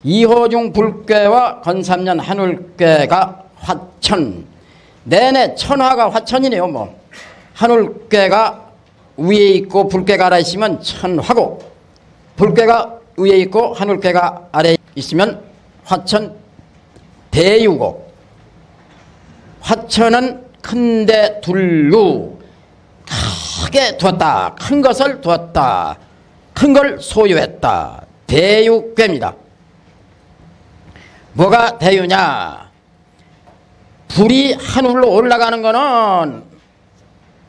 이호중 불괴와 건삼년 한울괴가 화천, 내내 천화가 화천이네요. 뭐 한울괴가 위에 있고 불괴가 아래 있으면 천화고, 불괴가 위에 있고 한울괴가 아래 있으면 화천 대유고, 화천은 큰데 둘루, 크게 두었다, 큰 것을 두었다, 큰 걸 소유했다. 대유괴입니다. 뭐가 대유냐? 불이 하늘로 올라가는 거는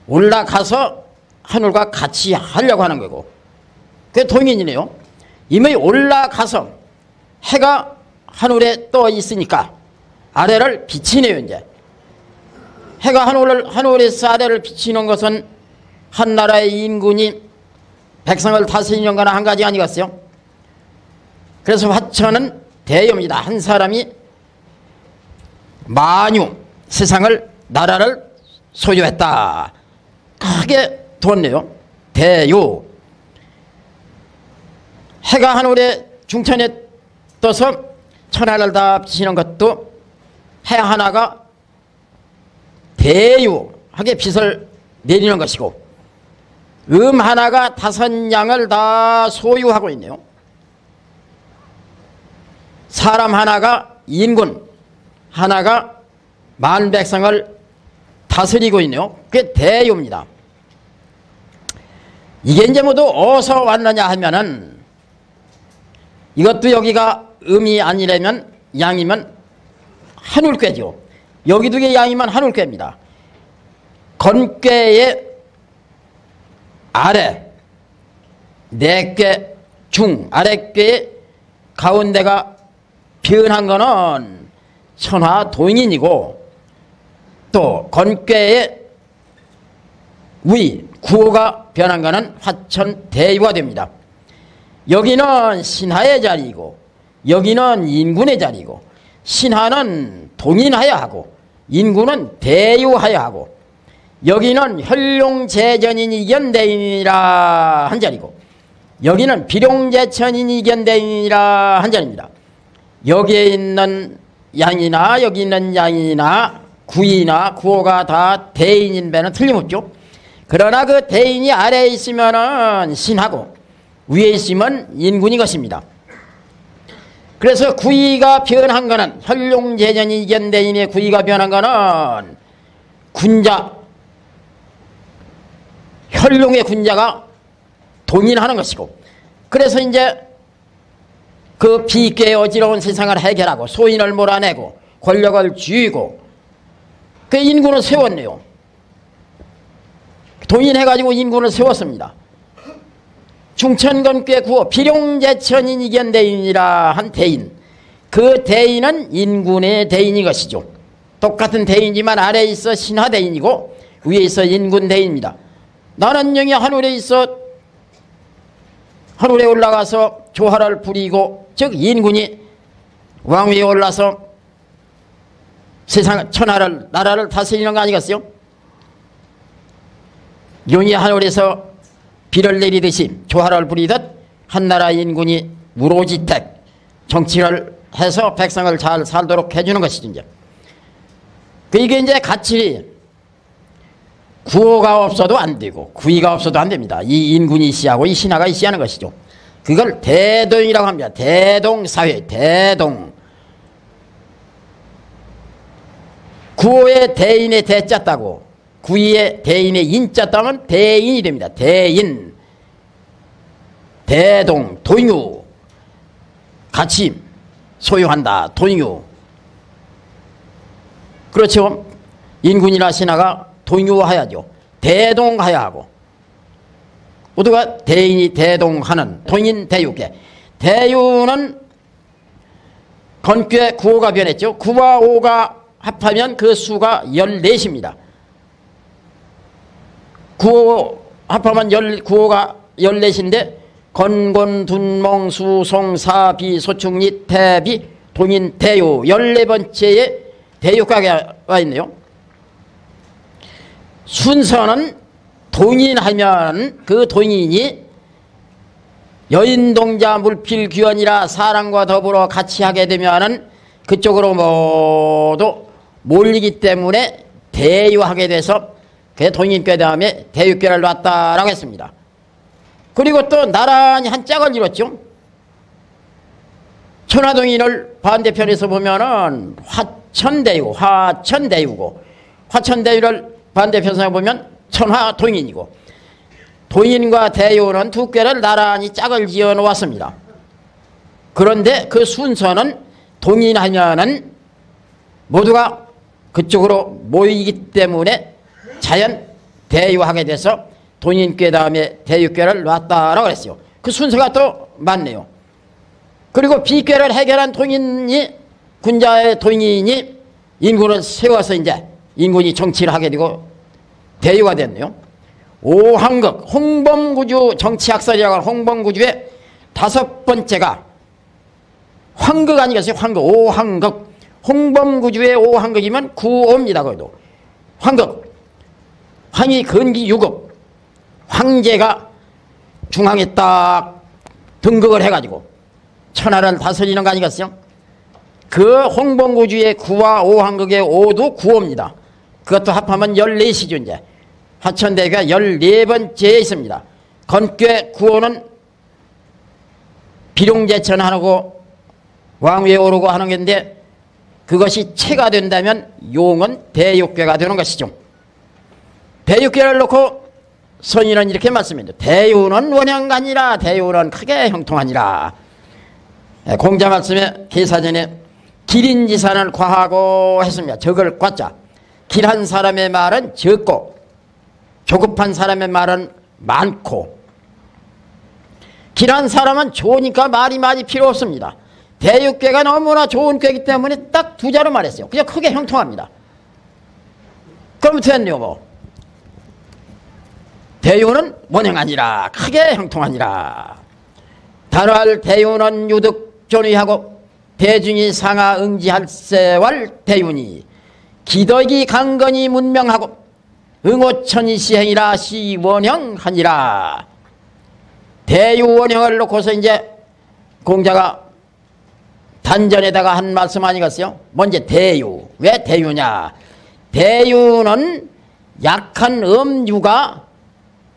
올라가서 하늘과 같이 하려고 하는 거고, 그게 동인이네요. 이미 올라가서 해가 하늘에 떠 있으니까 아래를 비치네요. 이제 해가 하늘에서 아래를 비치는 것은 한 나라의 인군이 백성을 다스리는 거나 한 가지 아니겠어요? 그래서 화천은 대유입니다. 한 사람이 만유, 세상을, 나라를 소유했다, 크게 두었네요. 대유. 해가 하늘에 중천에 떠서 천하를 다 비치는 것도 해 하나가 대유하게 빛을 내리는 것이고, 하나가 다섯 양을 다 소유하고 있네요. 사람 하나가 인군, 하나가 만 백성을 다스리고 있네요. 그게 대유입니다. 이게 이제 모두 어디서 왔느냐 하면은, 이것도 여기가 음이 아니라면 양이면 한울괴죠. 여기 두 개 양이면 한울괴입니다. 건괴의 아래, 내괴 중, 아래괴의 가운데가 변한 거는 천하 동인이고, 또 건괴의 위, 구호가 변한 거는 화천 대유가 됩니다. 여기는 신하의 자리이고 여기는 인군의 자리이고, 신하는 동인하여야 하고 인군은 대유하여야 하고, 여기는 혈룡제전인 이견대인이라 한 자리고 여기는 비룡제천인 이견대인이라 한 자리입니다. 여기에 있는 양이나 여기 있는 양이나 구이나 구호가 다 대인인 배는 틀림없죠. 그러나 그 대인이 아래에 있으면 신하고 위에 있으면 인군이 것입니다. 그래서 구이가 변한 거는, 혈룡제전인 이견대인의 구이가 변한 거는 군자, 혈룡의 군자가 동인하는 것이고, 그래서 이제 그 비계의 어지러운 세상을 해결하고 소인을 몰아내고 권력을 쥐고 그 인군을 세웠네요. 동인해가지고 인군을 세웠습니다. 중천건괴 구호 비룡제천인 이견대인이라 한 대인, 그 대인은 인군의 대인이 것이죠. 똑같은 대인이지만 아래에 있어 신하대인이고 위에 있어 인군대인입니다. 나는 영이 하늘에 있어 하늘에 올라가서 조화를 부리고, 즉 인군이 왕위에 올라서 세상, 천하를, 나라를 다스리는 거 아니겠어요? 용이 하늘에서 비를 내리듯이 조화를 부리듯 한나라 인군이 무로지택 정치를 해서 백성을 잘 살도록 해주는 것이죠. 이제 이게 이제 같이 구호가 없어도 안 되고 구의가 없어도 안 됩니다. 이 인군이 이시하고 이 신하가 이시하는 것이죠. 그걸 대동이라고 합니다. 대동사회, 대동. 구호의 대인의 대자 따고 구의의 대인의 인자 따면 대인이 됩니다. 대인, 대동, 동유, 같이 소유한다. 동유. 그렇죠. 인군이나 신하가 동유하야죠. 대동하야 하고, 모두가 대인이 대동하는 동인 대유계. 대유는 건괴 구호가 변했죠. 9와 5가 합하면 그 수가 14입니다. 9호 합하면 9호가 14인데 건곤, 둔몽, 수송, 사비, 소충리, 태비, 동인, 대유 14번째에 대유가가 와 있네요. 순서는 동인하면 그 동인이 여인동자 물필귀원이라 사람과 더불어 같이 하게 되면은 그쪽으로 모두 몰리기 때문에 대유하게 돼서 그 동인교 다음에 대유교를 놨다라고 했습니다. 그리고 또 나란히 한 짝을 이뤘죠. 천화동인을 반대편에서 보면은 화천대유고 화천대유를 반대편에서 보면 천화동인이고 동인과 대유는 두 꾀를 나란히 짝을 지어 놓았습니다. 그런데 그 순서는 동인하면은 모두가 그쪽으로 모이기 때문에 자연 대유하게 돼서 동인교 다음에 대유교를 놨다라고 그랬어요. 그 순서가 또 맞네요. 그리고 비교를 해결한 동인이 군자의 동인이 인군을 세워서 이제 인군이 정치를 하게 되고 대유가 됐네요. 오황극 홍범구주 정치학설이라고 하는 홍범구주의 5번째가 황극 아니겠어요? 황극 오황극 홍범구주의 오황극이면 구오입니다. 그래도 황극 황이 근기 유극 황제가 중앙에 딱 등극을 해가지고 천하를 다스리는 거 아니겠어요? 그 홍범구주의 구와 오황극의 오도 구호입니다. 그것도 합하면 14시죠. 이제 화천대유가 14번째에 있습니다. 건괴 구호는 비룡제천하고 왕위에 오르고 하는 건데 그것이 체가 된다면 용은 대육괴가 되는 것이죠. 대육괴를 놓고 선인은 이렇게 말씀합니다. 대유는 원형가니라 대유는 크게 형통하니라. 공자 말씀에 계사전에 길인지산을 과하고 했습니다. 적을 과자. 길한 사람의 말은 적고 조급한 사람의 말은 많고 길한 사람은 좋으니까 말이 많이 필요 없습니다. 대육괴가 너무나 좋은 꾀이기 때문에 딱 두 자로 말했어요. 그냥 크게 형통합니다. 그럼 어떻게 했네요 뭐. 대유는 원형하니라 크게 형통하니라. 단활 대유는 유득존의하고 대중이 상하 응지할세왈 대윤이 기덕이 강건이 문명하고 응오천이 시행이라 시원형하니라. 대유원형을 놓고서 이제 공자가 단전에다가 한 말씀 아니겠어요? 먼저 대유. 왜 대유냐? 대유는 약한 음유가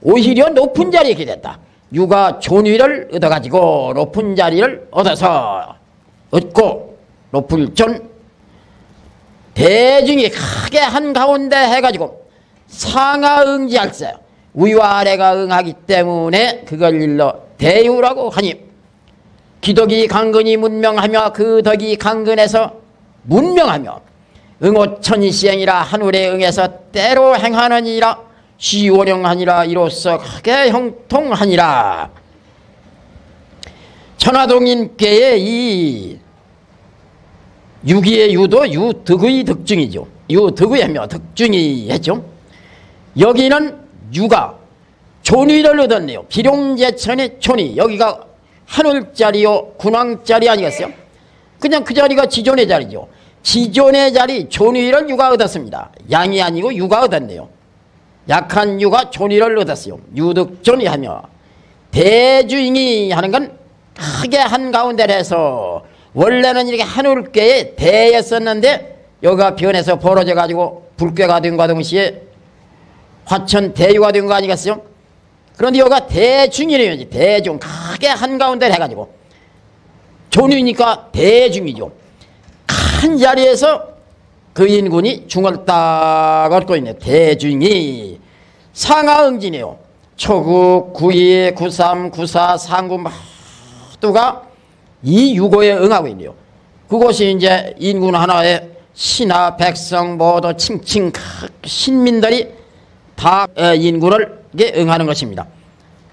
오히려 높은 자리에 있게 됐다. 유가 존위를 얻어가지고 높은 자리를 얻어서 얻고 높을 존 대중이 크게 한가운데 해가지고 상하응지할세 위와 아래가 응하기 때문에 그걸 일러 대유라고 하니 기덕이 강근이 문명하며 그 덕이 강근해서 문명하며 응오천이 시행이라 하늘에 응해서 때로 행하느니라 시원형하니라 이로써 크게 형통하니라. 천화동인께의 이 유기의 유도 유득의 득중이죠. 유득의 하며 득중이 했죠. 여기는 유가 존위를 얻었네요. 비룡제천의 존위. 여기가 하늘자리요 군왕자리 아니겠어요? 그냥 그 자리가 지존의 자리죠. 지존의 자리 존위를 유가 얻었습니다. 양이 아니고 유가 얻었네요. 약한 유가 존위를 얻었어요. 유득존위하며 대주인이 하는 건 크게 한가운데 해서 원래는 이렇게 하늘께에 대였었는데 여기가 변해서 벌어져 가지고 불괴가 된과 동시에 화천 대유가 된 거 아니겠어요? 그런데 여기가 대중이래요. 대중 크게 한가운데 해가지고 존위니까 대중이죠. 큰 자리에서 그 인군이 중을 딱 얻고 있네요. 대중이 상하응지네요. 초국, 구이, 구삼, 구사, 상구 모두가 이 유고에 응하고 있네요. 그것이 이제 인군 하나에 신하 백성 모두 칭칭 신민들이 다 인군을 응하는 것입니다.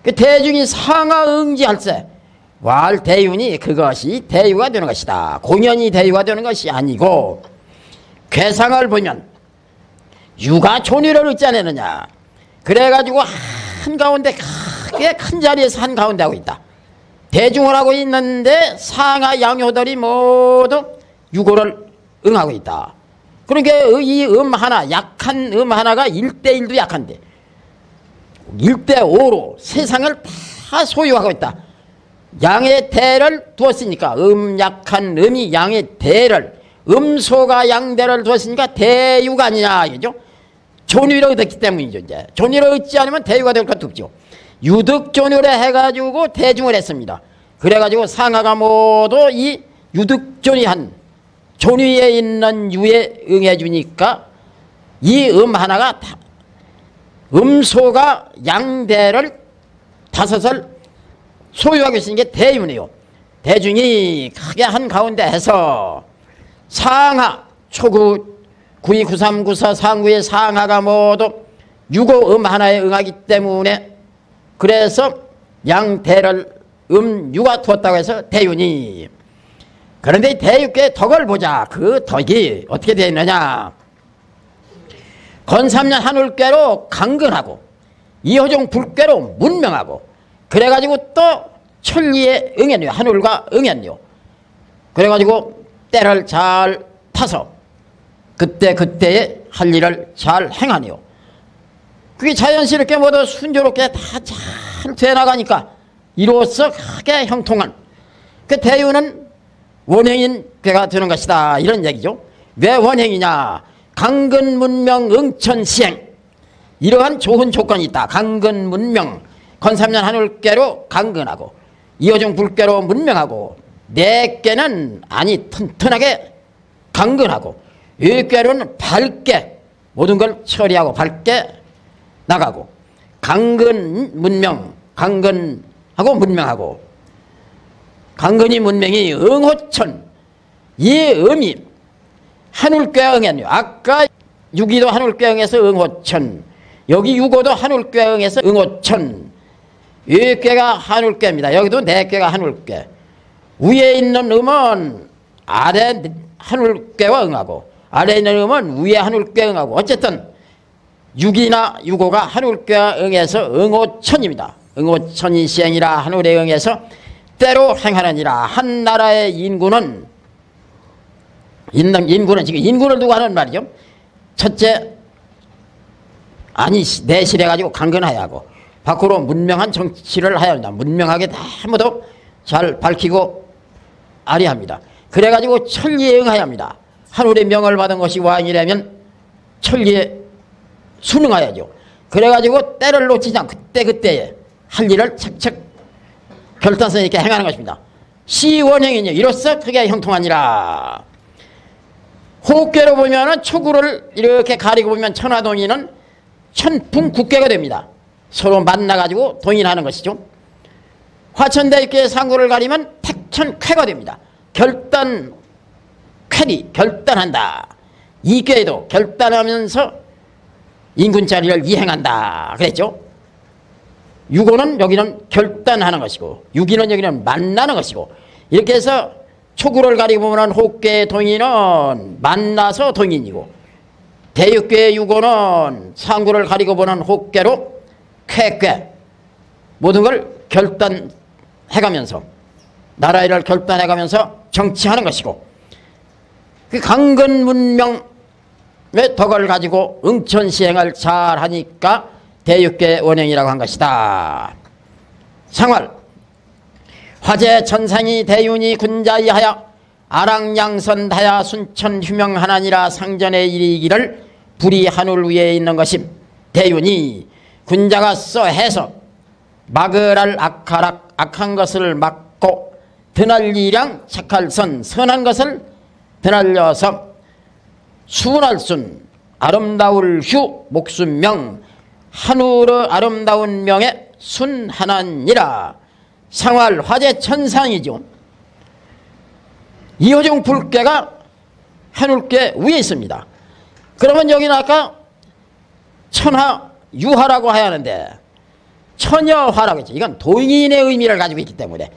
그 대중이 상하응지할세 왈 대윤이 그것이 대유가 되는 것이다. 공연이 대유가 되는 것이 아니고 괴상을 보면 유가 존위를 얻자내느냐. 그래가지고 한가운데 크게 큰 자리에서 한가운데 하고 있다. 대중을 하고 있는데 상하 양효들이 모두 유고를 응하고 있다. 그러니까 이 하나 약한 하나가 1대1도 약한데 1대5로 세상을 다 소유하고 있다. 양의 대를 두었으니까 약한 음이 양의 대를 음소가 양대를 두었으니까 대유가 아니냐 이거죠. 존위를 얻었기 때문이죠. 이제 존위를 얻지 않으면 대유가 될 것도 없죠. 유득존위를 해가지고 대중을 했습니다. 그래가지고 상하가 모두 이 유득존위한 존위에 있는 유에 응해주니까 이 하나가 음소가 양대를 다섯을 소유하고 있으니 게 대유네요. 대중이 크게 한가운데 해서 상하, 초구, 92, 93, 94, 상구의 상하가 모두 유고 하나에 응하기 때문에 그래서 양대를 유가 두었다고 해서 대유니. 그런데 대유께 덕을 보자. 그 덕이 어떻게 되어 있느냐. 건삼년 하늘께로 강건하고 이호종 불께로 문명하고 그래가지고 또 천리에 응했네요. 하늘과 응했네요. 그래가지고 때를 잘 타서 그때그때의 할 일을 잘 행하네요. 그게 자연스럽게 모두 순조롭게 다 잘 되나가니까 이로써 크게 형통한 그 대유는 원행인 괴가 되는 것이다. 이런 얘기죠. 왜 원행이냐. 강건문명 응천시행 이러한 좋은 조건이 있다. 강건문명 건삼년 하늘께로 강건하고 이호종 불께로 문명하고 네 께는 아니 튼튼하게 강건하고 일께로는 밝게 모든 걸 처리하고 밝게 나가고 강건문명 강건하고 문명하고 강건이 문명이 응호천 이 음이 하늘께 응했네요. 아까 유기도 하늘께 응해서 응호천 여기 유고도 하늘께 응해서 응호천 일께가 하늘께입니다. 여기도 네 께가 하늘께 위에 있는 음은 아래 하늘께와 응하고 아래에 있는 음은 위에 하늘께 응하고 어쨌든 육이나 유고가 하늘께 응해서 응호천입니다. 응호천이 시행이라 하늘에 응해서 때로 행하느니라. 한 나라의 인구는 지금 인구를 두고 하는 말이죠. 첫째 내실해가지고 강건해야 하고 밖으로 문명한 정치를 하여야 한다. 문명하게 다 모두 잘 밝히고 아리합니다. 그래가지고 천리에 응하여야 합니다. 하늘의 명을 받은 것이 왕이라면 천리에 순응하야죠. 그래가지고 때를 놓치지 않고 그때그때에 할 일을 착착 결단성 있게 행하는 것입니다. 시원행이니 이로써 크게 형통하니라. 호흡계로 보면은 초구를 이렇게 가리고 보면 천하동인은 천풍국계가 됩니다. 서로 만나가지고 동인하는 것이죠. 화천대유계의 상구를 가리면 택천쾌가 됩니다. 결단, 쾌리, 결단한다. 이계도 결단하면서 인군자리를 이행한다. 그랬죠. 유고는 여기는 결단하는 것이고 유기는 여기는 만나는 것이고 이렇게 해서 초구를 가리고 보면 호계의 동인은 만나서 동인이고 대유계의 유고는 상구를 가리고 보는 호계로 쾌괴 모든 걸 결단해가면서 나라 일을 결단해가면서 정치하는 것이고 그 강건문명의 덕을 가지고 응천시행을 잘하니까 대유계 원행이라고 한 것이다. 상활 화재 천상이 대윤이 군자이하여 아랑양선하여 순천 휴명하나니라. 상전의 일이기를 불이 하늘 위에 있는 것임. 대윤이 군자가 써해서 막을할 악하락 악한 것을 막고 드날리량 착할선 선한 것을 드날려서 순할순 아름다울 휴 목순명 하늘의 아름다운 명에 순하나니라. 상활 화재 천상이죠. 이호종 불계가 하늘계 위에 있습니다. 그러면 여기는 아까 천하 유화라고 해야 하는데 천여화라고 했죠. 이건 동인의 의미를 가지고 있기 때문에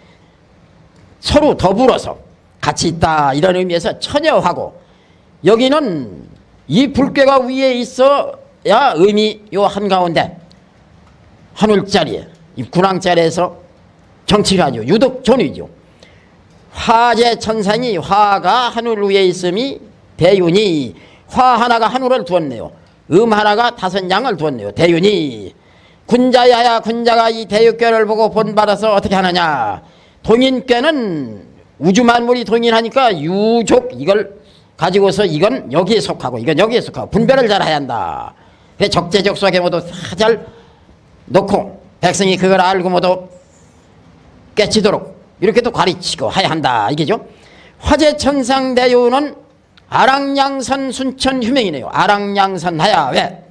서로 더불어서 같이 있다 이런 의미에서 천여화고 여기는 이 불계가 위에 있어야 의미 요 한가운데 하늘자리에 이 군왕자리에서 정치를 하죠. 유득존이죠. 화재 천상이 화가 하늘 위에 있음이 대윤이 화 하나가 하늘을 두었네요. 하나가 다섯 양을 두었네요. 대윤이 군자야야 군자가 이 대유계를 보고 본받아서 어떻게 하느냐. 동인께는 우주 만물이 동인하니까 유족 이걸 가지고서 이건 여기에 속하고 이건 여기에 속하고 분별을 잘 해야 한다. 그래서 적재적소하게 모두 다 잘 놓고 백성이 그걸 알고 모두 깨치도록 이렇게도 가르치고 해야 한다 이게죠. 화재천상대유는 아랑양선 순천 휴명이네요. 아랑양선하야 왜?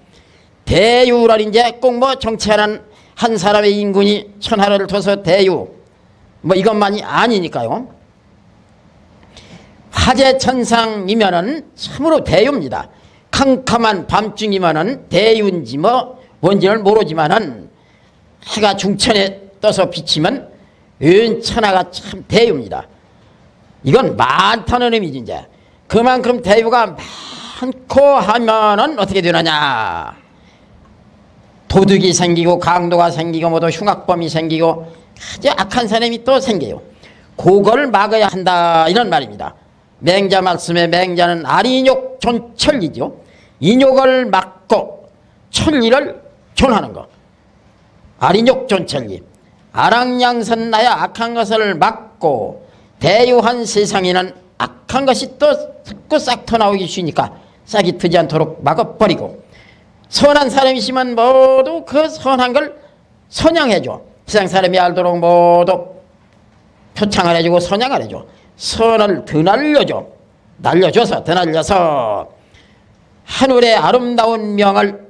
대유를 이제 꼭 뭐 정치하는 한 사람의 인군이 천하를 둬서 대유 뭐 이것만이 아니니까요. 화재천상이면은 참으로 대유입니다. 캄캄한 밤중이면은 대유인지 뭐 뭔지는 모르지만은 해가 중천에 떠서 비치면 은천하가 참 대유입니다. 이건 많다는 의미지. 이제 그만큼 대유가 많고 하면은 어떻게 되느냐? 도둑이 생기고 강도가 생기고 모두 흉악범이 생기고 아주 악한 사람이 또 생겨요. 그걸 막아야 한다 이런 말입니다. 맹자 말씀에 맹자는 아리인욕 존천리죠. 인욕을 막고 천리를 존하는 거. 아리인욕 존천리. 아랑양선나야 악한 것을 막고 대유한 세상에는 악한 것이 또 자꾸 싹 터나오기 쉬우니까 싹이 트지 않도록 막아버리고 선한 사람이 있으면 모두 그 선한 걸 선양해줘. 세상 사람이 알도록 모두 표창을 해주고 선양을 해줘. 선을 드날려줘. 날려줘서 드날려서 하늘의 아름다운 명을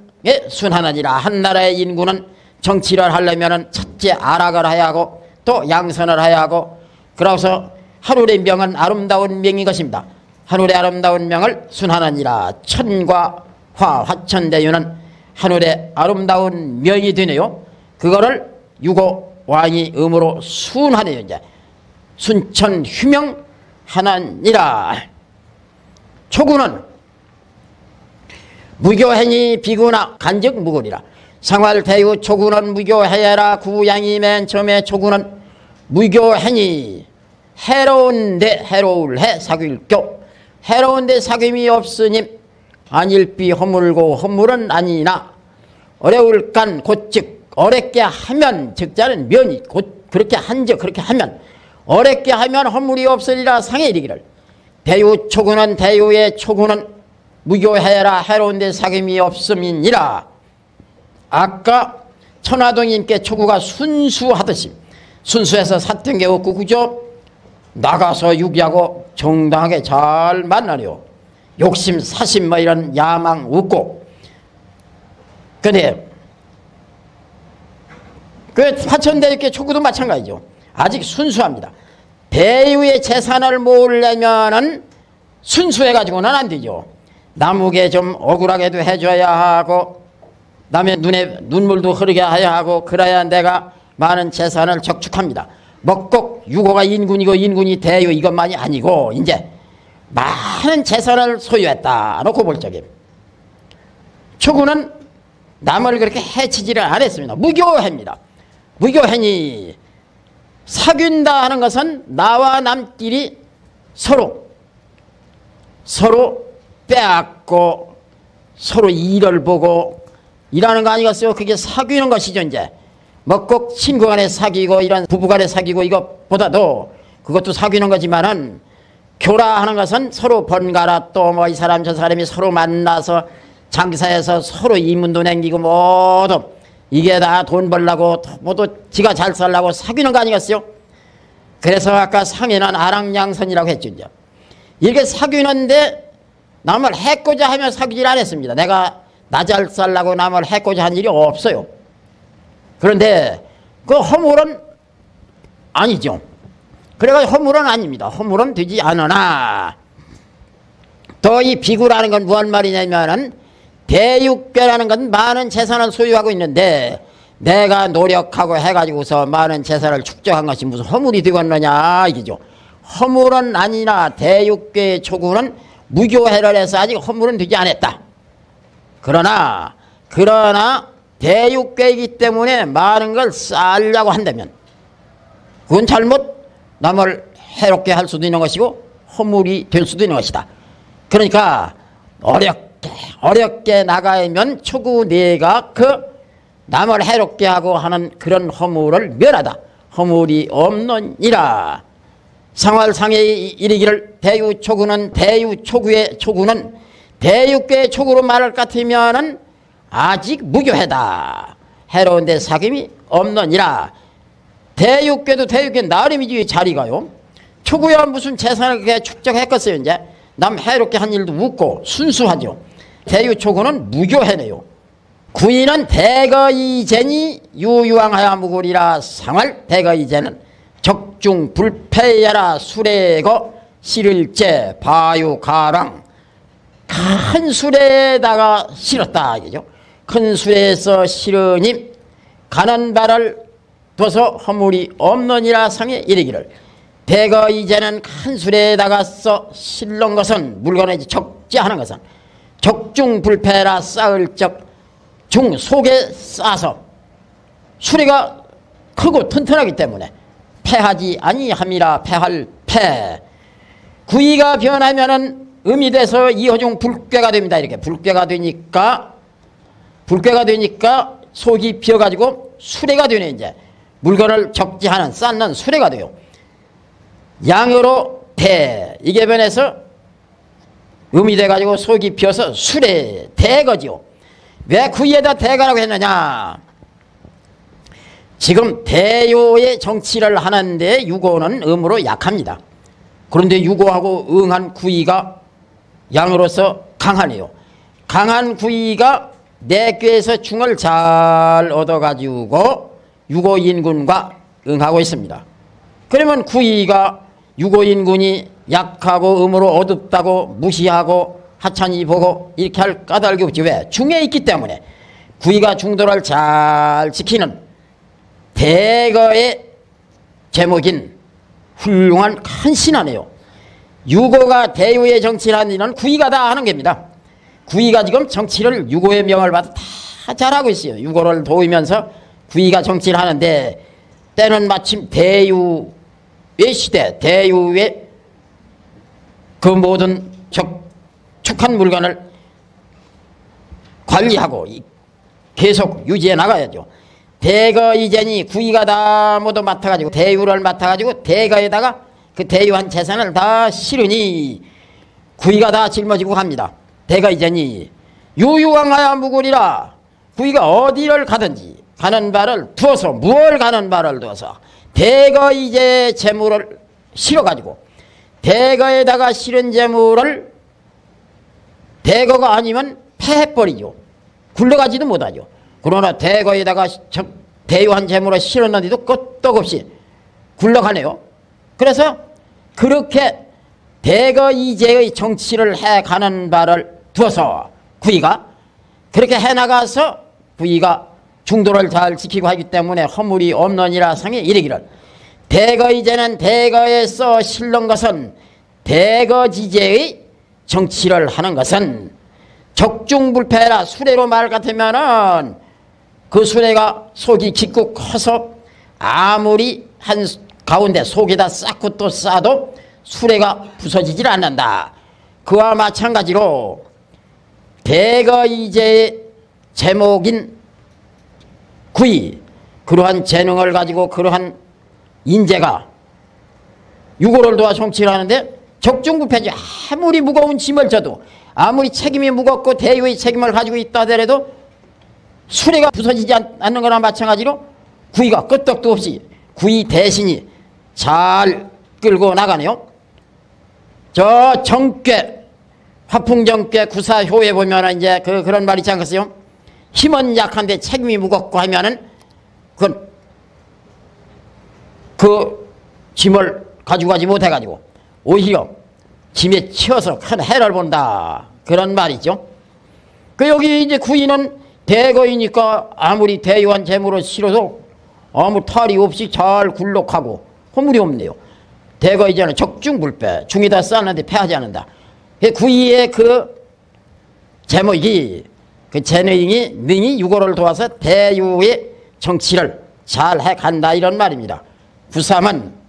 순하느니라. 한 나라의 인구는 정치를 하려면 첫째 아락을 해야 하고 또 양선을 해야 하고 그래서 하늘의 명은 아름다운 명인 것입니다. 하늘의 아름다운 명을 순하느니라. 천과 화천대유는 하늘의 아름다운 명이 되네요. 그거를 유고 왕이 음으로 순하네요. 이제 순천 휴명 하나니라. 초구는 무교행이 비구나 간즉 무구리라. 상활대유 초구는 무교해라. 구양이 맨 처음에 초구는 무교행이 해로운데 해로울해 사귀일교 해로운데 사귐이 없으니 아닐비 허물고 허물은 아니나 어려울간 곧즉 어렵게 하면 즉자는 면이 곧 그렇게 한즉 그렇게 하면 어렵게 하면 허물이 없으리라. 상에 이르기를 대유 초구는 대유의 초구는 무교해라. 해로운데 사귐이 없음이니라. 아까 천화동님께 초구가 순수하듯이 순수해서 사뜬 게 없고 그저 나가서 유기하고 정당하게 잘 만나려. 욕심 사심 뭐 이런 야망 없고. 근데 그 화천대유께 초구도 마찬가지죠. 아직 순수합니다. 대유의 재산을 모으려면은 순수해가지고는 안 되죠. 남에게 좀 억울하게도 해줘야 하고 남의 눈에 눈물도 흐르게 해야 하고 그래야 내가 많은 재산을 적축합니다. 뭐 꼭 유고가 인군이고 인군이 대유 이것만이 아니고 이제 많은 재산을 소유했다 놓고 볼 적에 초구는 남을 그렇게 해치지를 안 했습니다. 무교해입니다. 무교해니 사귄다 하는 것은 나와 남끼리 서로 빼앗고 서로 일을 보고 일하는 거 아니겠어요? 그게 사귀는 것이죠. 이제 뭐 꼭 친구 간에 사귀고 이런 부부 간에 사귀고 이것보다도 그것도 사귀는 거지만은 교라하는 것은 서로 번갈아 또 뭐 이 사람 저 사람이 서로 만나서 장사해서 서로 이문도 남기고 모두 이게 다 돈 벌라고 모두 지가 잘 살라고 사귀는 거 아니겠어요? 그래서 아까 상해는 아랑양선이라고 했죠. 이제 이렇게 사귀는데 남을 해코자 하며 사귀질 않았습니다. 내가 나 잘 살라고 남을 해코자 한 일이 없어요. 그런데 그 허물은 아니죠. 그래가지고 허물은 아닙니다. 허물은 되지 않으나 또 이 비구라는 건 무슨 말이냐면은 대육괴라는 건 많은 재산을 소유하고 있는데 내가 노력하고 해가지고서 많은 재산을 축적한 것이 무슨 허물이 되겠느냐 이기죠. 허물은 아니나 대육괴의 초구는 무교해를 해서 아직 허물은 되지 않았다. 그러나 대육괴이기 때문에 많은 걸 쌓으려고 한다면 그건 잘못 남을 해롭게 할 수도 있는 것이고 허물이 될 수도 있는 것이다. 그러니까 어렵게 나가면 초구 내가 그 남을 해롭게 하고 하는 그런 허물을 면하다. 허물이 없느니라. 상활상에 이르기를 대유초구는 대유초구의 초구는 대유괴의 초구로 말할 같으면은 아직 무교해다. 해로운데 사귐이 없느니라. 대유괴도 대유괴 나름이지 자리가요. 초구야 무슨 재산을 그렇게 축적했겠어요. 이제 남 해롭게 한 일도 묻고 순수하죠. 대유초구는 무교해네요. 구인은 대거이제니 유유왕하야 무구리라. 상활 대거이제는 적중 불패야라. 수레거 실을제 바유가랑. 큰 수레에다가 실었다 이거죠. 큰 수레에서 실으니 가는 바를 둬서 허물이 없느니라. 상에 이르기를 대거이제는 큰 수레에다가 써 실는 것은 물건에 적재하는 것은 적중불패라. 쌓을 적 중 속에 싸서 수레가 크고 튼튼하기 때문에 패하지 아니함이라. 패할 패. 구이가 변하면은 음이 돼서 이호중 불괴가 됩니다. 이렇게 불괴가 되니까 속이 비어가지고 수레가 되네. 이제 물건을 적재하는 쌓는 수레가 돼요. 양으로 대 이게 변해서 음이 돼가지고 속이 비어서 수레 대거지요. 왜 구이에다 대가라고 했느냐. 지금 대요의 정치를 하는데 유고는 음으로 약합니다. 그런데 유고하고 응한 구이가 양으로서 강하네요. 강한 구이가 내꾀에서 중을 잘 얻어가지고 유고인군과 응하고 있습니다. 그러면 구이가 유고인군이 약하고 음으로 어둡다고 무시하고 하찮이 보고 이렇게 할 까닭이 없지. 왜? 중에 있기 때문에. 구이가 중도를 잘 지키는 대거의 제목인 훌륭한 큰 신하네요. 유고가 대유의 정치를 하는 일은 구이가 다 하는 겁니다. 구이가 지금 정치를 유고의 명을 받아 다 잘하고 있어요. 유고를 도우면서 구이가 정치를 하는데 때는 마침 대유의 시대, 대유의 그 모든 축한 물건을 관리하고 계속 유지해 나가야죠. 대거이제니 구이가 다 모두 맡아가지고 대유를 맡아가지고 대거에다가 그 대유한 재산을 다 실으니 구이가 다 짊어지고 갑니다. 대거이제니 유유왕하야 무구리라. 구이가 어디를 가든지 가는 바를 두어서 무얼 가는 바를 두어서 대거이제 재물을 실어가지고 대거에다가 실은 재물을 대거가 아니면 패해버리죠. 굴러가지도 못하죠. 그러나 대거에다가 대유한 재물을 실었는데도 끄떡없이 굴러가네요. 그래서 그렇게 대거이제의 정치를 해가는 바를 두어서 구이가 그렇게 해나가서 구이가 중도를 잘 지키고 하기 때문에 허물이 없느니라. 상에 이르기를 대거이제는 대거에서 실는 것은 대거지제의 정치를 하는 것은 적중불패라. 수레로 말 같으면은 그 수레가 속이 깊고 커서 아무리 한 가운데 속에다 쌓고 또 쌓아도 수레가 부서지질 않는다. 그와 마찬가지로 대거이제의 제목인 구이, 그러한 재능을 가지고 그러한 인재가 유고를 도와 정치를 하는데 적중부패지. 아무리 무거운 짐을 져도 아무리 책임이 무겁고 대유의 책임을 가지고 있다 하더라도 수레가 부서지지 않는 거나 마찬가지로 구이가 끄떡도 없이 구이 대신이 잘 끌고 나가네요. 저 정괴, 화풍정괴 구사효에 보면 이제 그런 말이 있지 않겠어요? 힘은 약한데 책임이 무겁고 하면은 그 짐을 가지고 가지 못해가지고 오히려 짐에 치여서 큰 해를 본다. 그런 말이죠. 그 여기 이제 구이는 대거이니까 아무리 대유한 재물을 실어도 아무 탈이 없이 잘 굴록하고 허물이 없네요. 대거이제는 적중불패, 중에다 쌓았는데 패하지 않는다. 구이의 그 제목이 그 재능이 유고를 도와서 대유의 정치를 잘 해간다. 이런 말입니다. 구삼은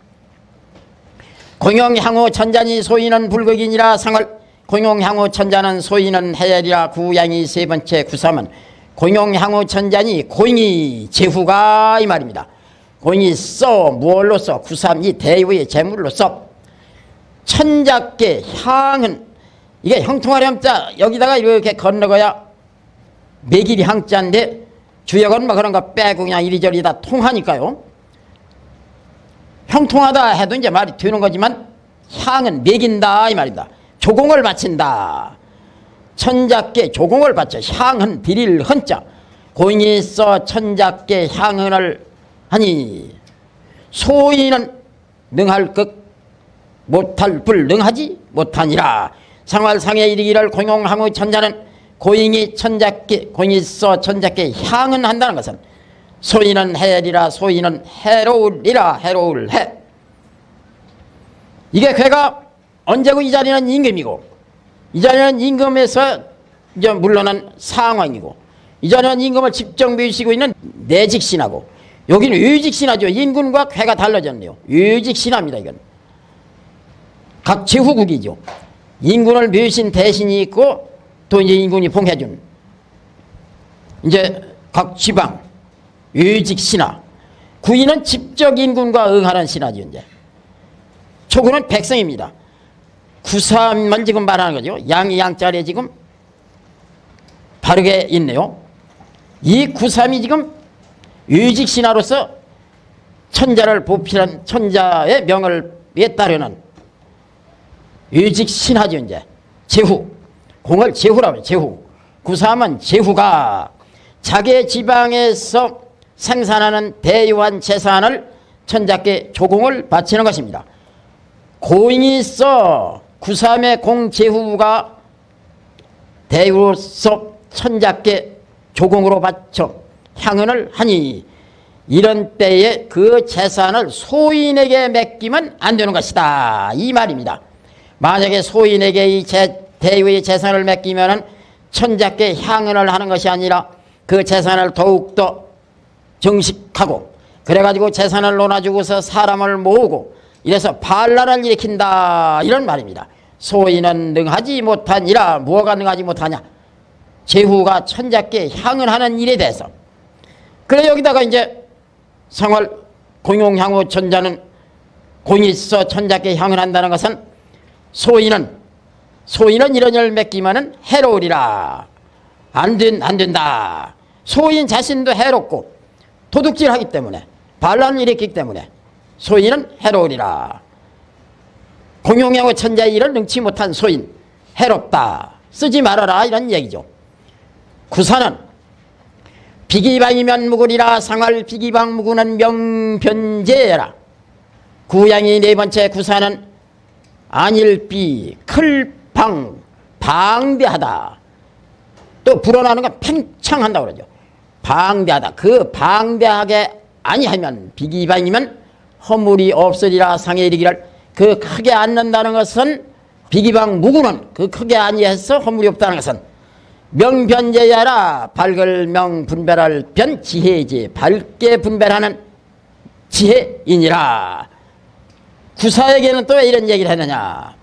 공용향후 천자니 소인은 불극이니라. 상을 공용향후 천자는 소인은 해열이라. 구양이 세 번째. 구삼은 공용향후 천자니 고잉이 제후가 이 말입니다. 공이써 무얼로써 구삼이 대유의 재물로써 천작계 향은 이게 형통하렴자 여기다가 이렇게 건너가야 매길이 항자인데 주역은 뭐 그런 거 빼고 그냥 이리저리 다 통하니까요. 형통하다 해도 이제 말이 되는 거지만 향은 매긴다 이 말입니다. 조공을 바친다. 천작계 조공을 바쳐 향은 드릴 헌자 공이써 천작계 향은을 하니 소인은 능할 것 못할 불 능하지 못하니라. 상활상에 이르기를 공용항의 천자는 고잉이 천작계 공이써 천작계 향은 한다는 것은 소인은 해리라 소인은 해로울이라 해로울 해. 이게 괴가 언제고 이 자리는 임금이고 이 자리는 임금에서 이제 물러난 상황이고 이 자리는 임금을 직접 모시고 있는 내직신하고 여기는 유직신하죠. 임금과 괴가 달라졌네요. 유직신합니다. 이건 각 제후국이죠. 임금을 모신 대신이 있고 또 이제 임금이 봉해준 이제 각 지방 유직신하 구인은 직접 임금과 응하는 신하죠. 이제 초구는 백성입니다. 구삼만 지금 말하는 거죠. 양이 양자리에 지금 바르게 있네요. 이 구삼이 지금 유직신하로서 천자를 보필한 천자의 명을에 따르는 유직신하죠. 이제 제후 공을 제후라고 해요. 제후 구삼은 제후가 자기 지방에서 생산하는 대유한 재산을 천자께 조공을 바치는 것입니다. 고인이 있어 구삼의 공제후가 대유로서 천자께 조공으로 바쳐 향은을 하니 이런 때에 그 재산을 소인에게 맡기면 안 되는 것이다 이 말입니다. 만약에 소인에게 이 대유의 재산을 맡기면 천자께 향은을 하는 것이 아니라 그 재산을 더욱더 정식하고 그래가지고 재산을 논아주고서 사람을 모으고 이래서 반란을 일으킨다 이런 말입니다. 소인은 능하지 못하니라. 무엇가 능하지 못하냐? 제후가 천자께 향을 하는 일에 대해서. 그래 여기다가 이제 상활 공용향후 천자는 공이써 천자께 향을 한다는 것은 소인은 이런 일 맡기면은 해로우리라. 안 된다. 소인 자신도 해롭고 도둑질하기 때문에 반란을 일으키기 때문에 소인은 해로우리라. 공용향후 천자의 일을 능치 못한 소인 해롭다. 쓰지 말아라 이런 얘기죠. 구사는 비기방이면 묵으리라. 상활 비기방 묵으는 명변제라. 구양이 네 번째 구사는 안일비 클방 방대하다. 또 불어나는 건 팽창한다고 그러죠. 방대하다. 그 방대하게 아니하면 비기방이면 허물이 없으리라. 상에 이르기를 그 크게 앉는다는 것은 비기방 무구는 그 크게 아니해서 허물이 없다는 것은 명변제야라. 밝을 명 분별할 변 지혜지. 밝게 분별하는 지혜이니라. 구사에게는 또 왜 이런 얘기를 했느냐.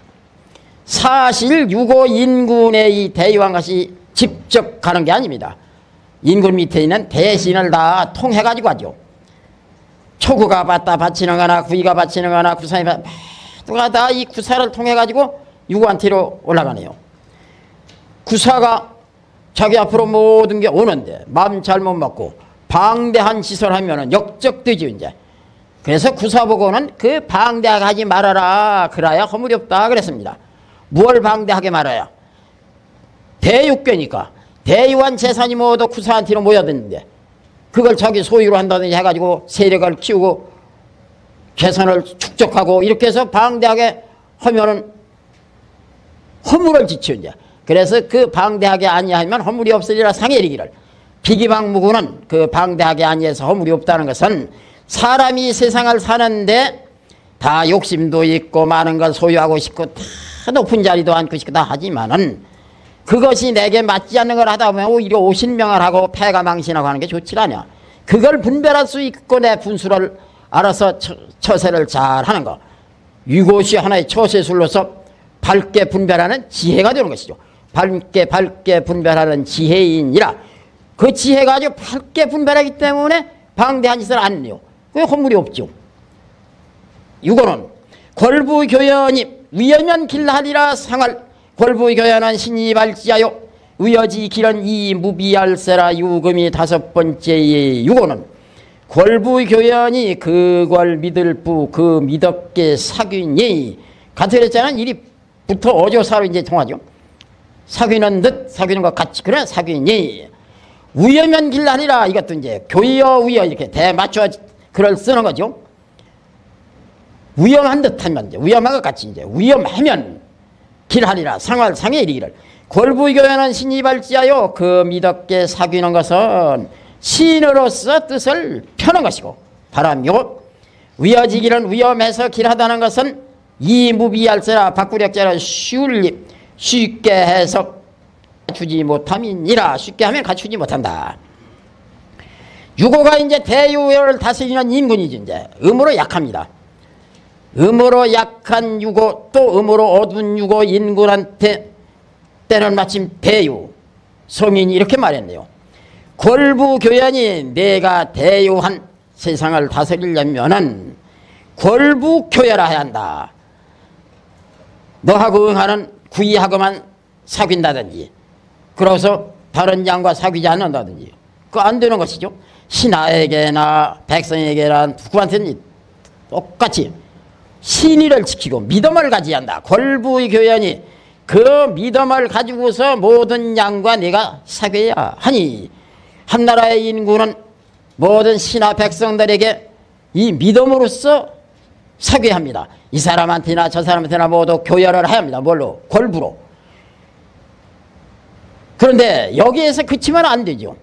사실 유고 인군의 이 대유한 것이 직접 가는 게 아닙니다. 인군 밑에 있는 대신을 다 통해가지고 하죠. 초구가 받다 바치는 거나 구이가 바치는 거나 구사이 누가 다 이 구사를 통해가지고 유구한테로 올라가네요. 구사가 자기 앞으로 모든 게 오는데 마음 잘못 먹고 방대한 짓을 하면은 역적되죠 이제. 그래서 구사 보고는 그 방대하게 하지 말아라. 그래야 허물이 없다 그랬습니다. 무엇을 방대하게 말아야? 대육괴니까 대유한 재산이 모두 구사한테로 모여드는데 그걸 자기 소유로 한다든지 해가지고 세력을 키우고 재산을 축적하고 이렇게 해서 방대하게 하면은 허물을 지치죠 이제. 그래서 그 방대하게 아니하면 허물이 없으리라. 상에 이르기를 비기방무구는 그 방대하게 아니해서 허물이 없다는 것은 사람이 세상을 사는데 다 욕심도 있고 많은 걸 소유하고 싶고 다 높은 자리도 앉고 싶고 다 하지만은 그것이 내게 맞지 않는 걸 하다 보면 오히려 오신명을 하고 패가 망신하고 하는 게 좋지 않냐. 그걸 분별할 수 있고 내 분수를 알아서 처세를 잘 하는 거. 이것이 하나의 처세술로서 밝게 분별하는 지혜가 되는 것이죠. 밝게 분별하는 지혜인이라. 그 지혜가 아주 밝게 분별하기 때문에 방대한 짓을 안 해요. 그 헌물이 없죠. 6호는 골부교연이 위여면 길하리라 상할 골부교연한 신이 발지하여 위여지 길은 이 무비할세라 유금이 5번째의 6호는 골부교연이 그걸 믿을 부 그 믿었게 사귀니 같이 그랬잖아. 일이 부터 어조사로 이제 통하죠. 사귀는 듯 사귀는 것 같이 그래 사귀니 위여면 길하리라 이것도 이제 교여 위여 이렇게 대맞춰 글을 쓰는 거죠. 위험한 듯 하면 이제 위험한 것 같이 이제 위험하면 길하리라 상할 상에 이르기를 골부교연한 신이 발지하여 그 믿었게 사귀는 것은 신으로서 뜻을 펴는 것이고 바람이고 위어지기는 위험해서 길하다는 것은 이무비할세라 바꾸력자라 쉽게 해서 갖추지 못함이니라. 쉽게 하면 갖추지 못한다. 6호가 이제 대유를 다스리는 인군이지. 이제 음으로 약합니다. 음으로 약한 6호 또 음으로 어두운 6호 인군한테 때는 마침 대유 성인이 이렇게 말했네요. 골부교연이 내가 대유한 세상을 다스리려면은 골부교연을 해야 한다. 너하고 응하는 구이하고만 사귄다든지 그래서 다른 양과 사귀지 않는다든지 그거 안 되는 것이죠. 신하에게나 백성에게나 누구한테는 똑같이 신의를 지키고 믿음을 가져야 한다. 골부의 교연이 그 믿음을 가지고서 모든 양과 내가 사귀어야 하니 한나라의 인구는 모든 신하 백성들에게 이 믿음으로써 사귀어야 합니다. 이 사람한테나 저 사람한테나 모두 교연을 해야 합니다. 뭘로? 골부로. 그런데 여기에서 그치면 안 되죠.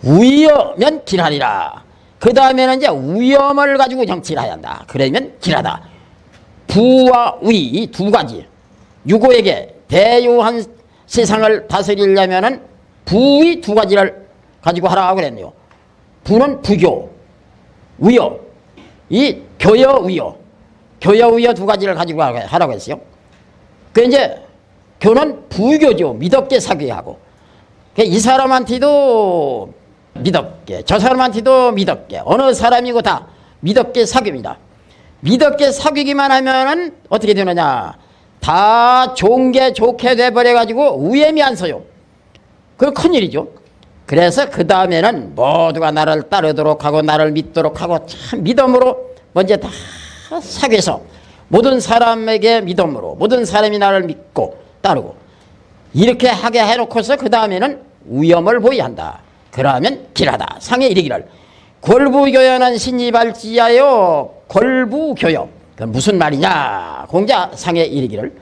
위험면 길하리라. 그 다음에는 이제 위험을 가지고 정치를 해야 한다. 그러면 길하다. 부와 위 이 두 가지. 유고에게 대유한 세상을 다스리려면은 부의 두 가지를 가지고 하라고 그랬네요. 부는 부교, 위여. 이 교여, 위여. 교여, 위여 두 가지를 가지고 하라고 했어요. 그 이제 교는 부교죠. 믿었게 사귀어야 하고. 이 사람한테도 믿었게, 저 사람한테도 믿었게, 어느 사람이고 다 믿었게 사귀입니다. 믿었게 사귀기만 하면은 어떻게 되느냐. 다 좋은 게 좋게 돼버려가지고 위험이 안 서요. 그거 큰일이죠. 그래서 그 다음에는 모두가 나를 따르도록 하고 나를 믿도록 하고 참 믿음으로 먼저 다 사귀어서 모든 사람에게 믿음으로 모든 사람이 나를 믿고 따르고 이렇게 하게 해놓고서 그 다음에는 위험을 보여야 한다. 그러면 길하다. 상에 이르기를 골부교연한 신이 발지하여 골부교여. 그건 무슨 말이냐. 공자 상에 이르기를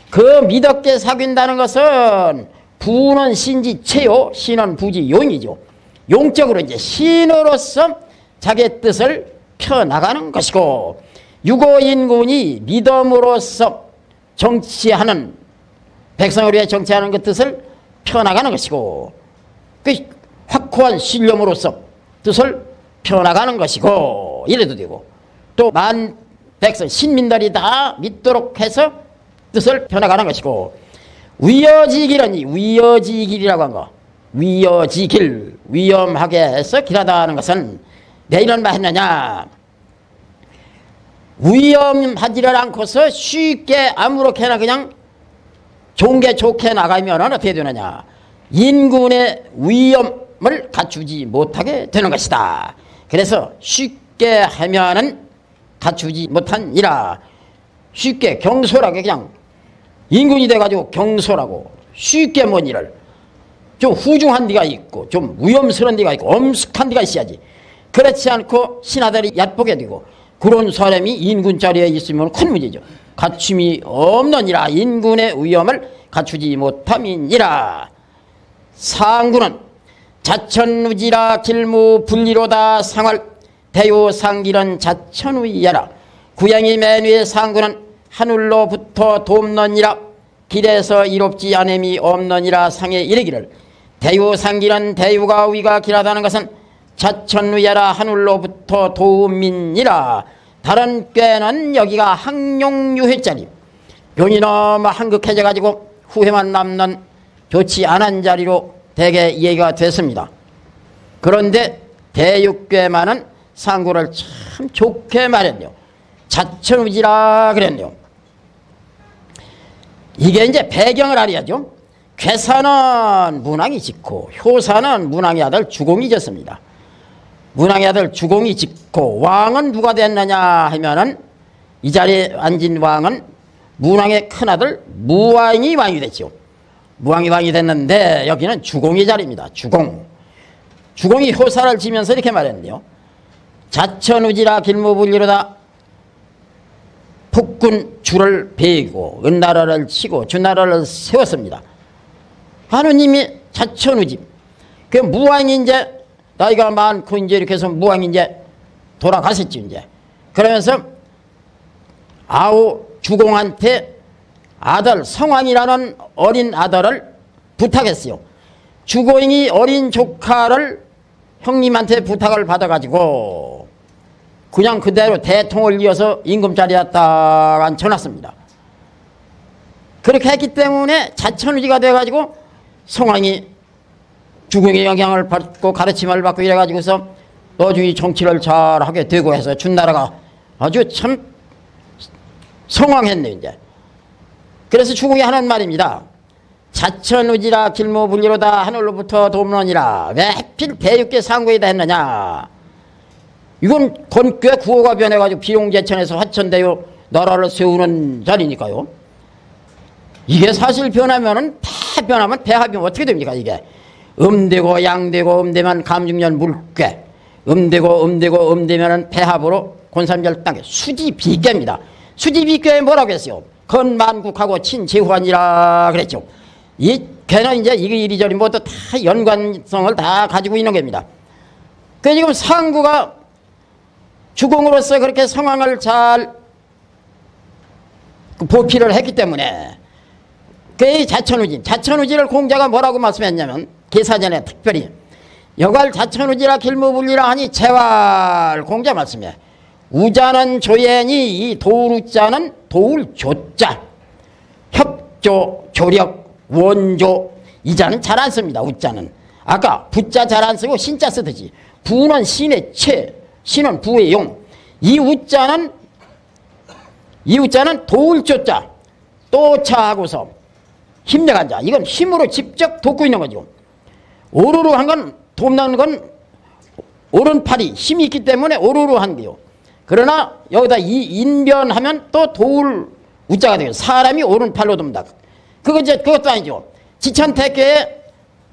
그 믿었게 사귄다는 것은 부는 신지체요 신은 부지 용이죠. 용적으로 이제 신으로서 자기의 뜻을 펴나가는 것이고 유고인군이 믿음으로써 정치하는 백성을 위해 정치하는 그 뜻을 펴나가는 것이고 그 확고한 신념으로서 뜻을 펴나가는 것이고 이래도 되고 또 만 백성 신민들이 다 믿도록 해서 뜻을 펴나가는 것이고 위여지길은 위여지길이라고 한 거 위여지길 위험하게 해서 길하다 하는 것은 내 이런 말 했느냐 위험하지를 않고서 쉽게 아무렇게나 그냥 좋은 게 좋게 나가면 어떻게 되느냐 인군의 위험을 갖추지 못하게 되는 것이다. 그래서 쉽게 하면은 갖추지 못하니라. 쉽게 경솔하게 그냥 인군이 돼가지고 경솔하고 쉽게 뭔 일을 좀 후중한 데가 있고 좀 위험스러운 데가 있고 엄숙한 데가 있어야지. 그렇지 않고 신하들이 얕보게 되고 그런 사람이 인군 자리에 있으면 큰 문제죠. 갖춤이 없느니라. 인군의 위험을 갖추지 못함이니라. 상구는 자천우지라 길무 분리로다 상할 대요상길은 자천우이야라. 구양이 맨 위에 상구는 하늘로부터 돕느니라. 길에서 이롭지 않음이 없느니라. 상에 이르기를 대요상길은 대유가 위가 길하다는 것은 자천우야라. 하늘로부터 도움이니라. 다른 꾀는 여기가 항용유회자리 용이 너무 한극해져 가지고 후회만 남는 좋지 않은 자리로 대개 이해가 됐습니다. 그런데 대육괴만은 상구를 참 좋게 말했네요. 자천우지라 그랬네요. 이게 이제 배경을 알아야죠. 괴사는 문왕이 짓고 효사는 문왕의 아들 주공이 짓습니다. 문왕의 아들 주공이 짓고 왕은 누가 됐느냐 하면은 이 자리에 앉은 왕은 문왕의 큰아들 무왕이 왕이 됐죠. 무왕이 왕이 됐는데 여기는 주공의 자리입니다. 주공이 효사를 지면서 이렇게 말했는데요. 자천우지라 길무불리로다 폭군 주를 베이고 은나라를 치고 주나라를 세웠습니다. 하느님이 자천우지. 그 무왕이 이제 나이가 많고 이제 이렇게 해서 무왕이 이제 돌아가셨죠 이제. 그러면서 아우 주공한테 아들 성왕이라는 어린 아들을 부탁했어요. 주공이 어린 조카를 형님한테 부탁을 받아가지고 그냥 그대로 대통을 이어서 임금자리에다가 쳐놨습니다. 그렇게 했기 때문에 자천우지가 돼가지고 성왕이 주공의 영향을 받고 가르침을 받고 이래가지고서 나중에 정치를 잘하게 되고 해서 준나라가 아주 참 성왕했네 이제. 그래서 주공이 하는 말입니다. 자천우지라 길무불리로다 하늘로부터 돕느니라 왜 하필 대육괴 상구에다 했느냐. 이건 건꽤 구호가 변해가지고 비용제천에서 화천대유 나라를 세우는 자리니까요. 이게 사실 변하면은 다 변하면 배합이면 어떻게 됩니까 이게. 음되고 양되고 음되면 감중년 물괴 음되고 음되면은 배합으로 곤삼절 땅에 수지비괴입니다. 수지비괴에 뭐라고 했어요. 건만국하고 친제후한이라 그랬죠. 이 걔는 이제 이리저리 모두 다 연관성을 다 가지고 있는 겁니다. 그 지금 상구가 주공으로서 그렇게 성황을 잘 보필을 했기 때문에 그 자천우지를 공자가 뭐라고 말씀했냐면 계사전에 특별히 여갈 자천우지라 길무불리라 하니 재활 공자 말씀해. 우자는 조연이 이 도울우자는 도울조자 협조 조력 원조 이자는 잘 안 씁니다. 우자는 아까 부자 잘 안 쓰고 신자 쓰듯이 부는 신의 채 신은 부의 용. 이 우자는 도울조자 또차하고서 힘내간 자. 이건 힘으로 직접 돕고 있는 거죠. 오르르 한 건 돕는 건 오른팔이 힘이 있기 때문에 오르르 한 거요. 그러나 여기다 이 인변하면 또 도울 우자가 되요. 사람이 오른팔로 돕는다. 그것도 아니죠. 지천태계에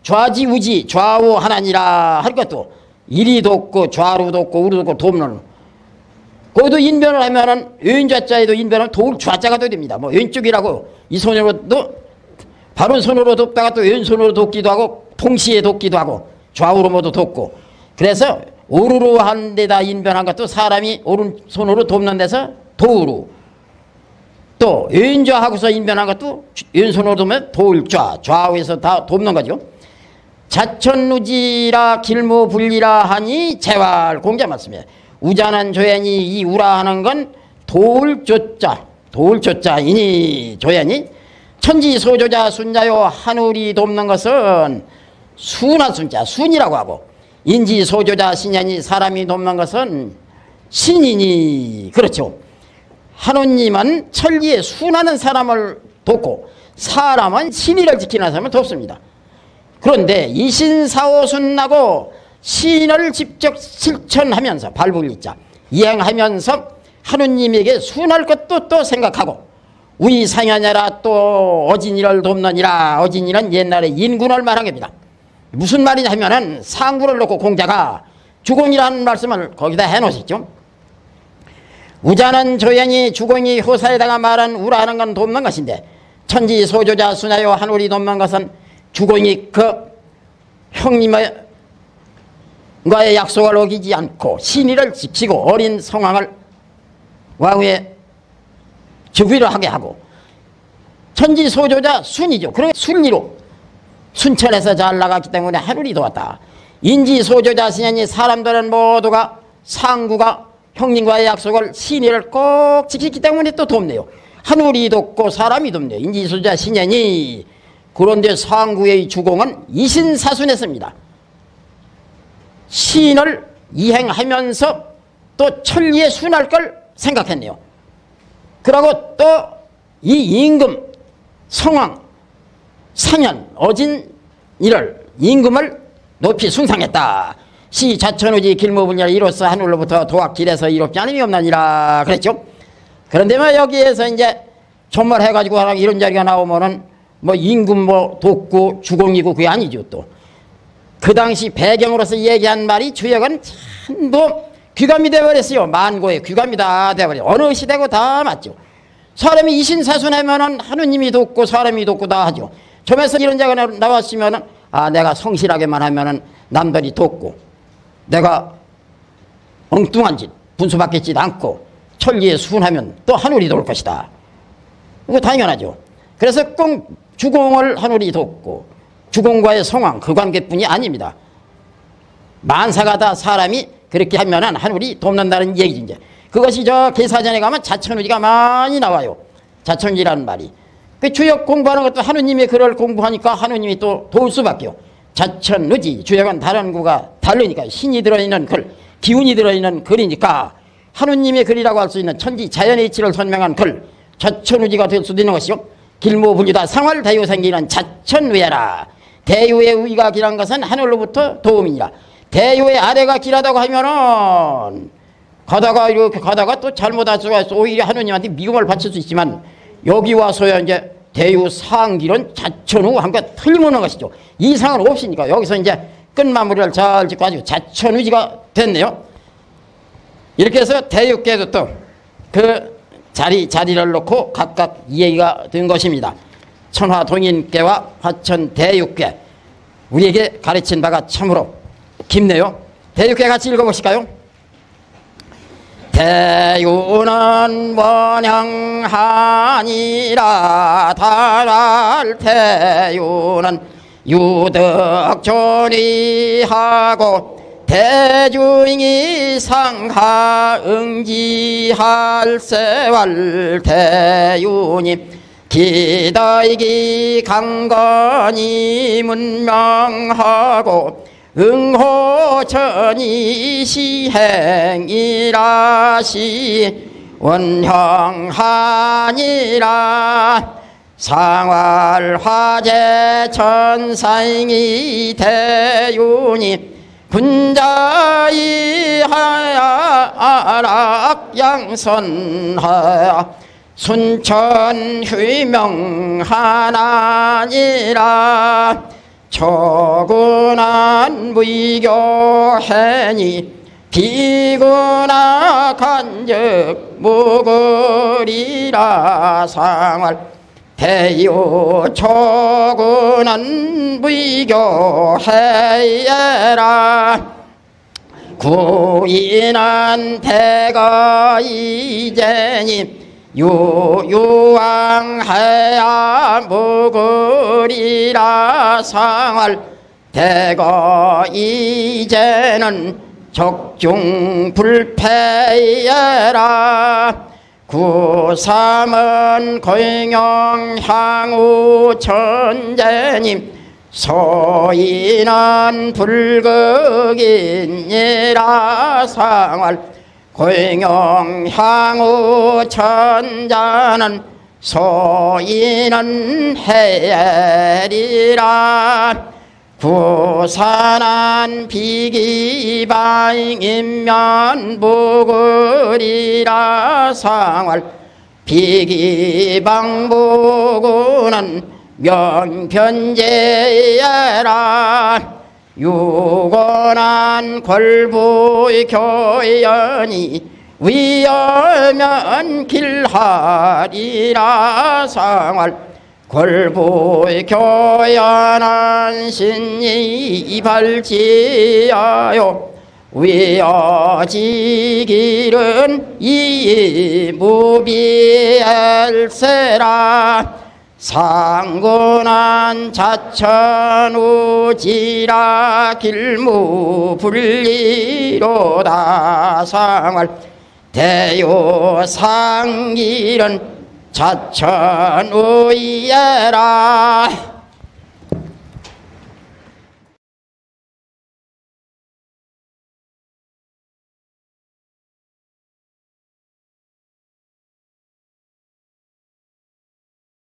좌지우지 좌우 하나니라 할 것도 이리 돕고 좌로 돕고 우로 돕고 돕는 거기도 인변을 하면은 왼좌자에도 인변하면 도울 좌자가 됩니다. 뭐 왼쪽이라고 이 손으로도 바른 손으로 돕다가 또 왼손으로 돕기도 하고 동시에 돕기도 하고 좌우로 모두 돕고 그래서 오르르 한 데다 인변한 것도 사람이 오른손으로 돕는 데서 도우루 또 왼좌하고서 인변한 것도 왼손으로 돕으면 도울좌 좌우에서 다 돕는 거죠. 자천우지라 길무불리라 하니 재활 공자 말씀이에요. 우자는 조연이 이 우라 하는 건 도울조자이니 조연이 천지소조자 순자요 하늘이 돕는 것은 순한 순자 순이라고 하고 인지소조자 신연이 사람이 돕는 것은 신이니 그렇죠. 하느님은 천리에 순하는 사람을 돕고 사람은 신의를 지키는 사람을 돕습니다. 그런데 이신사오순나고 신을 직접 실천하면서 발불리자 이행하면서 하느님에게 순할 것도 또 생각하고 위상하냐라 또 어진이를 돕느니라. 어진이는 옛날에 인군을 말한 겁니다. 무슨 말이냐 하면은 상구를 놓고 공자가 주공이라는 말씀을 거기다 해놓으셨죠. 우자는 조연이 주공이 효사에다가 말한 우라하는 건 돕는 것인데 천지소조자 순하여 하늘이 돕는 것은 주공이 그 형님과의 약속을 어기지 않고 신의를 지키고 어린 성왕을 왕위에 즉위를 하게 하고 천지소조자 순이죠. 그러니까 순리로 순천에서 잘 나갔기 때문에 하늘이 도왔다. 인지소조자 신연이 사람들은 모두가 상구가 형님과의 약속을 신의를 꼭 지키기 때문에 또 돕네요. 하늘이 돕고 사람이 돕네요. 인지소조자 신연이. 그런데 상구의 주공은 이신사순했습니다. 시인을 이행하면서 또 천리에 순할 걸 생각했네요. 그리고 또 이 임금, 성왕, 상현, 어진이를 임금을 높이 숭상했다. 시 자천우지 길모불리라 이로써 하늘로부터 도학길에서 이롭지 않음이 없나니라 그랬죠. 그런데 뭐 여기에서 이제 존말해가지고 이런 자리가 나오면은 뭐 임금 뭐 돕고 주공이고 그게 아니죠. 또 그 당시 배경으로서 얘기한 말이 주역은 참도 귀감이 돼버렸어요. 만고의 귀감이 다 돼버려. 어느 시대고 다 맞죠. 사람이 이신사순하면은 하느님이 돕고 사람이 돕고 다 하죠. 점에서 이런 자가 나왔으면은 아 내가 성실하게만 하면은 남들이 돕고 내가 엉뚱한 짓 분수받겠 짓 않고 천리에 순하면 또 하늘이 도울 것이다. 이거 당연하죠. 그래서 꼭 주공을 하늘이 돕고 주공과의 성왕 그 관계뿐이 아닙니다. 만사가 다 사람이 그렇게 하면은 하늘이 돕는다는 얘기죠. 이제 그것이 저 계사전에 가면 자천우지가 많이 나와요. 자천우지라는 말이. 그 주역 공부하는 것도 하느님의 글을 공부하니까 하느님이 또 도울 수밖에요. 자천우지 주역은 다른 구가 다르니까 신이 들어있는 글, 기운이 들어있는 글이니까 하느님의 글이라고 할 수 있는 천지 자연의 이치를 설명한 글 자천우지가 될 수도 있는 것이요. 길모불리다 상활 대유 생기는 자천우예라. 대유의 우위가 길한 것은 하늘로부터 도움이니라. 대유의 아래가 길하다고 하면은 가다가 이렇게 가다가 또 잘못할 수가 있어. 오히려 하느님한테 미움을 바칠 수 있지만 여기 와서야 이제 대유 상길은 자천우 한 것 틀림없는 것이죠. 이상은 없으니까 여기서 이제 끝마무리를 잘 짓고 아주 자천우지가 됐네요. 이렇게 해서 대유께도 또 그 자리를 놓고 각각 이야기가 된 것입니다. 천화동인께와 화천대유께 우리에게 가르친 바가 참으로 깊네요. 대유께 같이 읽어보실까요? 대유는 원향하니라 달할 대유는 유덕존이하고 대중이 상하응지할 세월 대윤이 기다이기 강건이 문명하고 응호천이 시행이라시 원형하니라 상활화재 천사잉이 대윤이 군자이 하야 악양선하야 순천 휘명하나니라 초군한 무교해니 비구나 간적 무거리라 상활 대유 초군한 무교해라 구인한 대가 이제니 유유왕해야 무거리라 상활 대거 이제는 적중불패여라 구삼은 고영향후 천재님 소인은 불극이니라 상활 고영향후 천자는 소인은 해리라 구산한 비기방인면 무거리라 상활 비기방무구는 명편제여라 유곤한 골부의 교연이 위험면 길하리라 상활 골부의 교연한 신이 발지하여 위어지길은 이무비엘세라 상군한 자천우지라 길무불리로다 상활 대요상길은 자천우예라